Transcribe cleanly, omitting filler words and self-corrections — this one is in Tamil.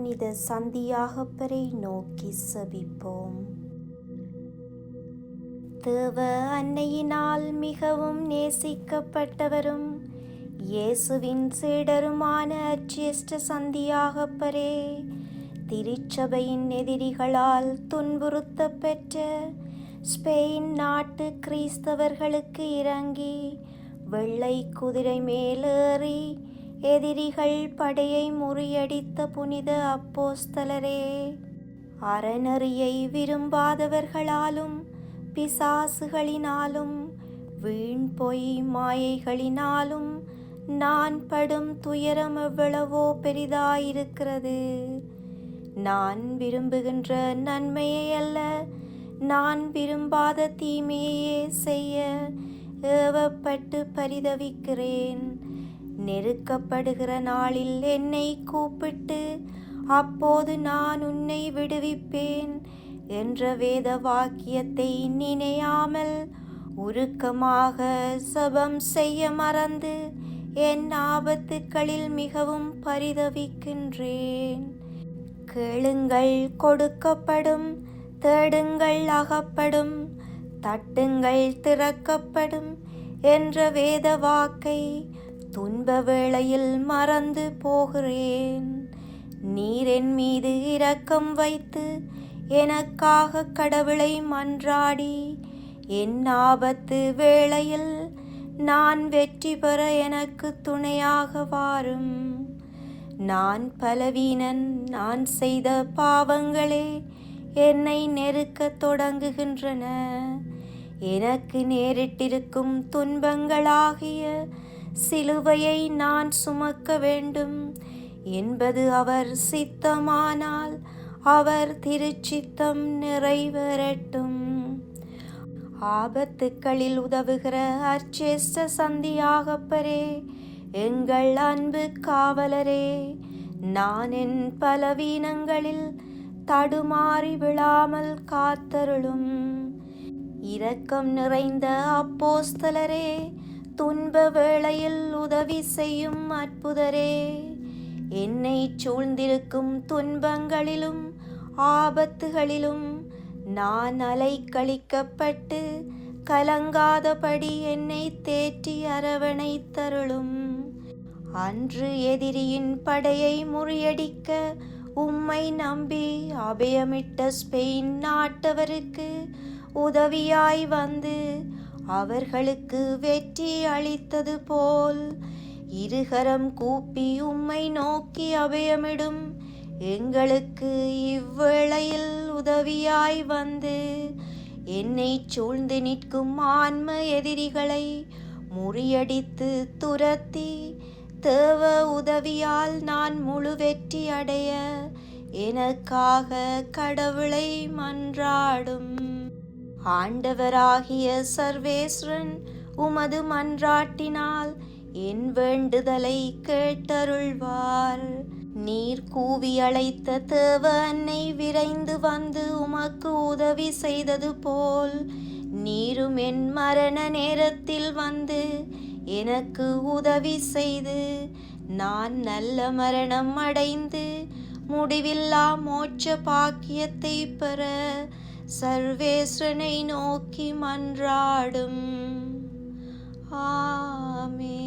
புனித சந்தியாகப்பரை நோக்கி செபிப்போம். தேவ அன்னையினால் மிகவும் நேசிக்கப்பட்டவரும் இயேசுவின் சீடருமான அச்சிஷ்ட சந்தியாகப்பரே, திருச்சபையின் எதிரிகளால் துன்புறுத்தப் பெற்ற ஸ்பெயின் நாட்டு கிறிஸ்தவர்களுக்கு இறங்கி வெள்ளை குதிரை மேலேறி எதிரிகள் படையை முறியடித்த புனித அப்போஸ்தலரே, அறநெறியை விரும்பாதவர்களாலும் பிசாசுகளினாலும் வீண் பொய் மாயைகளினாலும் நான் படும் துயரம் எவ்வளவோ பெரிதாயிருக்கிறது. நான் விரும்புகின்ற நன்மையை அல்ல, நான் விரும்பாத தீமையே செய்ய ஏவப்பட்டு பரிதவிக்கிறேன். நெருக்கப்படுகிற நாளில் என்னை கூப்பிட்டு அப்போது நான் உன்னை விடுவிப்பேன் என்ற வேத வாக்கியத்தை நினையாமல் உருக்கமாக ஜெபம் செய்ய மறந்து என் ஆபத்துக்களில் மிகவும் பரிதவிக்கின்றேன். கேளுங்கள் கொடுக்கப்படும், தேடுங்கள் அகப்படும், தட்டுங்கள் திறக்கப்படும் என்ற வேத வாக்கை துன்ப வேளையில் மறந்து போகிறேன். நீர் என் மீது இரக்கம் வைத்து எனக்காக கடவுளை மன்றாடி என் ஆபத்து வேளையில் நான் வெற்றி பெற எனக்கு துணையாக வாரும். நான் பலவீனன், நான் செய்த பாவங்களே என்னை நெருக்கத் தொடங்குகின்றன. எனக்கு நேரிட்டிருக்கும் துன்பங்களாகிய சிலுவையை நான் சுமக்க வேண்டும் என்பது அவர் சித்தமானால் அவர் திருச்சித்தம் நிறைவேறட்டும். ஆபத்துக்களில் உதவுகிற அச்சிஷ்ட சந்தியாகப்பரே, எங்கள் அன்பு காவலரே, நான் என் பலவீனங்களில் தடுமாறி விழாமல் காத்தருளும். இரக்கம் நிறைந்த அப்போஸ்தலரே, துன்ப வேளையில் உதவி செய்யும் அற்புதரே, என்னை சூழ்ந்திருக்கும் துன்பங்களிலும் ஆபத்துகளிலும் நான் அலைக்கழிக்கப்பட்டு கலங்காதபடி என்னை தேற்றி அரவணைத்தருளும். அன்று எதிரியின் படையை முறியடிக்க உம்மை நம்பி அபயமிட்ட ஸ்பெயின் நாட்டவருக்கு உதவியாய் வந்து அவர்களுக்கு வெற்றி அளித்தது போல் இருகரம் கூப்பி உம்மை நோக்கி அபயமிடும் எங்களுக்கு இவ்வேளையில் உதவியாய் வந்து என்னை சூழ்ந்து நிற்கும் ஆன்ம எதிரிகளை முறியடித்து துரத்தி தேவ உதவியால் நான் முழு வெற்றி அடைய எனக்காக கடவுளை மன்றாடும். ஆண்டவராகிய சர்வேஸ்வரன் உமது மன்றாட்டினால் என் வேண்டுதலை கேட்டருள்வார். நீர் கூவி அழைத்த தேவ அன்னை விரைந்து வந்து உமக்கு உதவி செய்தது போல் நீரும் என் மரண நேரத்தில் வந்து எனக்கு உதவி செய்து நான் நல்ல மரணம் அடைந்து முடிவில்லா மோட்ச பாக்கியத்தை பெற சர்வேஸ்வரனை நோக்கி மன்றாடும். ஆமென்.